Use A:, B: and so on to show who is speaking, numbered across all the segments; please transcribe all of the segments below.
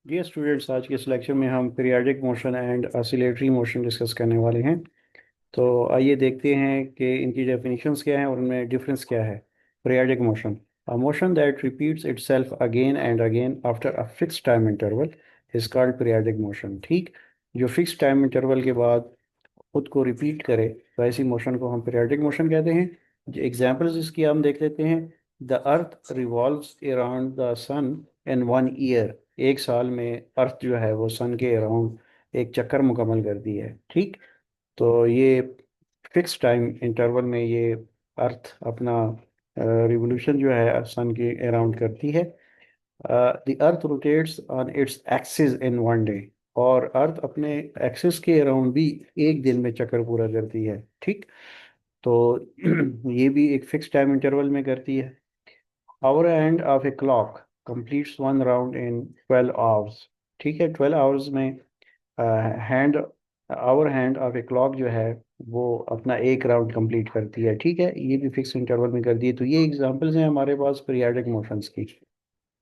A: Dear students, आज के इस लेक्चर में हम periodic motion and oscillatory motion discuss करने वाले हैं। तो आइए देखते हैं कि इनकी डेफिनेशंस क्या हैं और उनमें डिफरेंस क्या है। Periodic motion, a motion that repeats itself again and again after a fixed time interval is called periodic motion. ठीक, जो फिक्स टाइम इंटरवल के बाद खुद को रिपीट करे तो ऐसी मोशन को हम पीरियाडिक मोशन कहते हैं। जो एग्जांपल्स इसकी हम देख लेते हैं। The earth revolves around the sun in 1 year. एक साल में अर्थ जो है वो सन के अराउंड एक चक्कर मुकम्मल करती है। ठीक, तो ये फिक्स टाइम इंटरवल में ये अर्थ अपना रिवोल्यूशन जो है सन के अराउंड करती है। The earth rotates on its axis in 1 day. और अर्थ अपने एक्सिस के अराउंड भी एक दिन में चक्कर पूरा करती है। ठीक, तो ये भी एक फिक्स टाइम इंटरवल में करती है। Hour and of a clock completes one round in 12 hours. ठीक है, 12 आवर्स में hand hour hand of a clock जो है वो अपना एक राउंड कंप्लीट करती है। ठीक है, ये भी फिक्स इंटरवल में करती है। तो ये एग्जांपल्स हैं हमारे पास पीरियाडिक मोशंस की।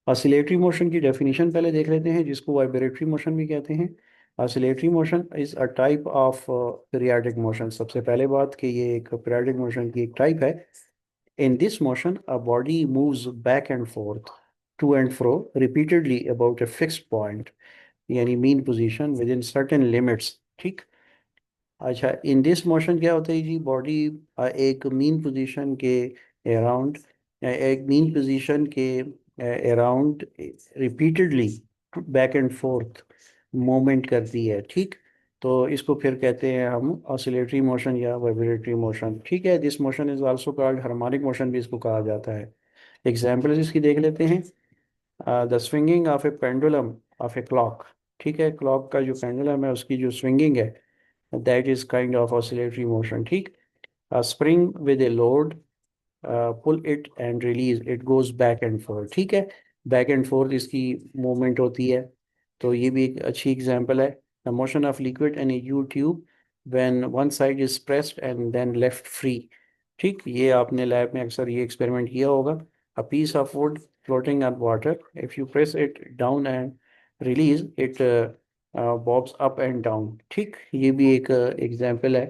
A: ऑसिलेटरी मोशन की डेफिनेशन पहले देख लेते हैं, जिसको वाइब्रेटरी मोशन भी कहते हैं। Oscillatory motion is a type of periodic motion. सबसे पहले बात कि ये एक पीरियाडिक मोशन की एक टाइप है। In this motion a body moves back and forth, to and fro repeatedly about a fixed point, यानी mean position within certain limits. ठीक, अच्छा, इन दिस मोशन क्या होता है जी, बॉडी एक मीन पोजीशन के अराउंड, एक मीन पोजीशन के around repeatedly back and forth movement करती है। ठीक, तो इसको फिर कहते हैं हम ऑसिलेटरी मोशन या वाइब्रेटरी मोशन। ठीक है, this motion is also called harmonic motion भी इसको कहा जाता है। एग्जाम्पल्स इसकी देख लेते हैं। The swinging of A pendulum of a clock. ठीक है, क्लॉक का जो पेंडुलम है उसकी जो स्विंगिंग है, that is kind of oscillatory motion. ठीक, a spring with a load, pull it and release it goes back and forth। ठीक है, बैक एंड फोर्थ इसकी मूवमेंट होती है। तो ये भी एक अच्छी एग्जांपल है। The motion of liquid in a U tube when one side is pressed and then left free. ठीक, ये आपने लैब में अक्सर ये एक्सपेरिमेंट किया होगा। A piece of wood floating on water, if you press it down and release it bobs up and down. ठीक, ये भी एक एग्जांपल है।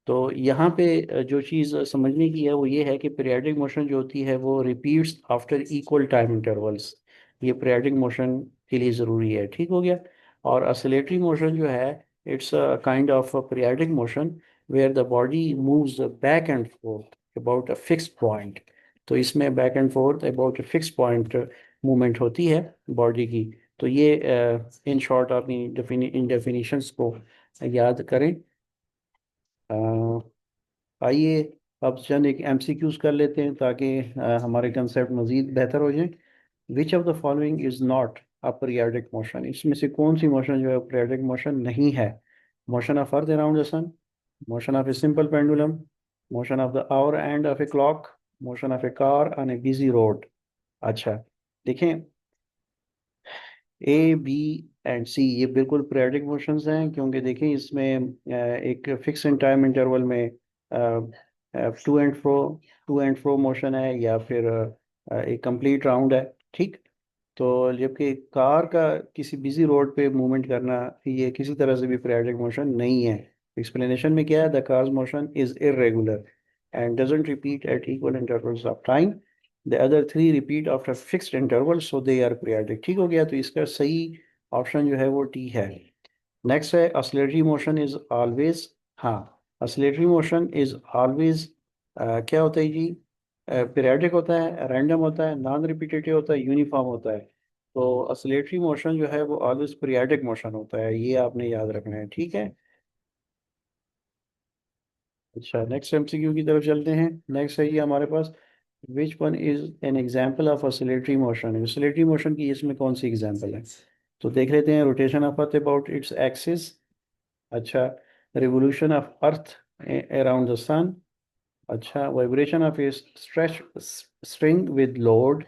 A: तो यहाँ पे जो चीज़ समझने की है वो ये है कि पीरियाडिक मोशन जो होती है वो repeats after equal time intervals. ये पीरियाडिक मोशन के लिए ज़रूरी है। ठीक हो गया। और oscillatory मोशन जो है, it's a kind of periodic motion where the body moves back and forth about a fixed point. तो इसमें back and forth about a fixed point movement होती है बॉडी की। तो ये इन शॉर्ट अपनी इन डेफिनेशंस को याद करें। अ, आइए अब चंद एक एमसीक्यूज कर लेते हैं ताकि हमारे कंसेप्ट मजीद बेहतर हो जाए। Which of the following is not a periodic motion? इसमें से कौन सी मोशन जो है पीरियाडिक मोशन नहीं है? Motion of earth around the sun, motion of a simple pendulum, motion of the hour and of a clock, motion of a car on a busy road. अच्छा, देखें, A B and सी ये बिल्कुल periodic motions हैं, क्योंकि देखें इसमें एक fix in time interval में to and fro to and fro motion है, या फिर एक कंप्लीट राउंड है। ठीक, तो जबकि कार का किसी बिजी रोड पे मूवमेंट करना ये किसी तरह से भी पीरियाडिक मोशन नहीं है। एक्सप्लेनेशन में क्या है, the car's motion is irregular and doesn't repeat at equal intervals of time. The other three repeat after fixed interval, so they are periodic. ठीक हो गया, तो इसका सही ऑप्शन जो है वो टी है। नेक्स्ट है ऑसिलेटरी मोशन इज ऑलवेज, हाँ, ऑसिलेटरी मोशन इज ऑलवेज क्या होता है जी, पीरियाडिक होता है, रैंडम होता है, नॉन रिपीटेटिव होता है, यूनिफॉर्म होता है। तो ऑसिलेटरी मोशन जो है वो ऑलवेज पीरियाडिक मोशन होता है, ये आपने याद रखना है। ठीक है, अच्छा, नेक्स्ट एमसीक्यू की तरफ चलते हैं। नेक्स्ट है ये हमारे पास, which one is an example of oscillatory motion? Oscillatory motion की इसमें कौन सी एग्जाम्पल है? तो देख लेते हैं। Rotation of earth about its axis, अच्छा, revolution of earth around the sun, अच्छा, vibration of a stretch string with load,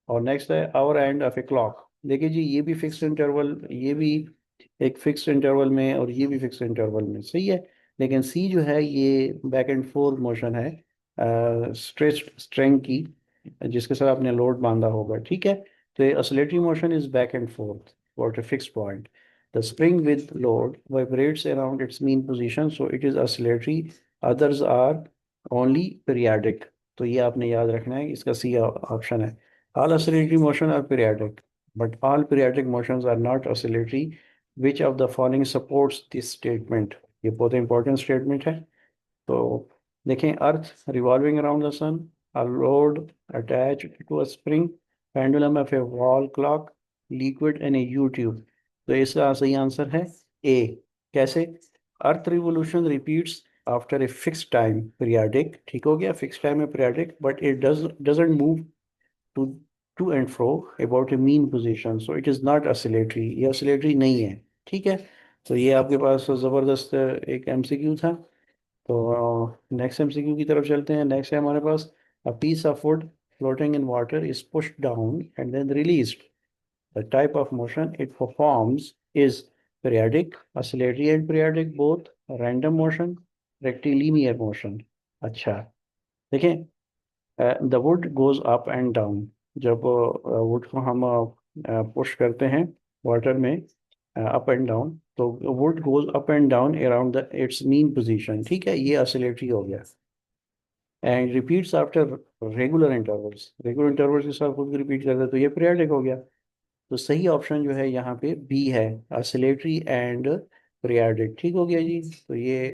A: और नेक्स्ट है hour and of a clock. देखिए जी, ये भी फिक्स्ड इंटरवल, ये भी एक फिक्स्ड इंटरवल में, और ये भी फिक्स्ड इंटरवल में, सही है। लेकिन सी जो है ये बैक एंड फोर्थ मोशन है स्ट्रेच स्ट्रिंग की, जिसके साथ आपने लोड बांधा होगा। ठीक है, तो ये oscillatory motion is back and fourth. about a fixed point. The spring with load vibrates around its mean position, so it is oscillatory. Others are only periodic. तो ये आपने याद रखना है, इसका सी ऑप्शन है. All oscillatory motion are periodic, but all periodic motions are not oscillatory. Which of the following supports this statement? ये बहुत इंपॉर्टेंट स्टेटमेंट है. तो देखें, earth revolving around the sun, a load attached to a spring, pendulum of a wall clock, liquid in a U tube. तो इसका सही answer है A. कैसे? Earth revolution repeats after a fix time periodic. ठीक हो गया, fix time है periodic, but it doesn't move to to and fro about a mean position, so it is not oscillatory. ये oscillatory नहीं है. ठीक है. तो ये आपके पास ज़बरदस्त एक एमसीक्यू था. तो नेक्स्ट एमसीक्यू की तरफ चलते हैं. नेक्स्ट है हमारे पास, a piece of wood floating in water is pushed down and then released. The type of motion it performs is periodic, oscillatory and periodic both, random motion, rectilinear motion. अच्छा, देखें, the wood goes up and down. जब would को हम push करते हैं water में up and down, तो would goes up and down around the it's mean position. ठीक है, ये ऑसिलेटरी हो गया. And repeats after regular intervals के साथ खुद रिपीट करता है, तो ये पीरियडिक हो गया. तो सही ऑप्शन जो है यहाँ पे बी है, ऑसिलेटरी एंड पीरियडिक. ठीक हो गया जी. तो ये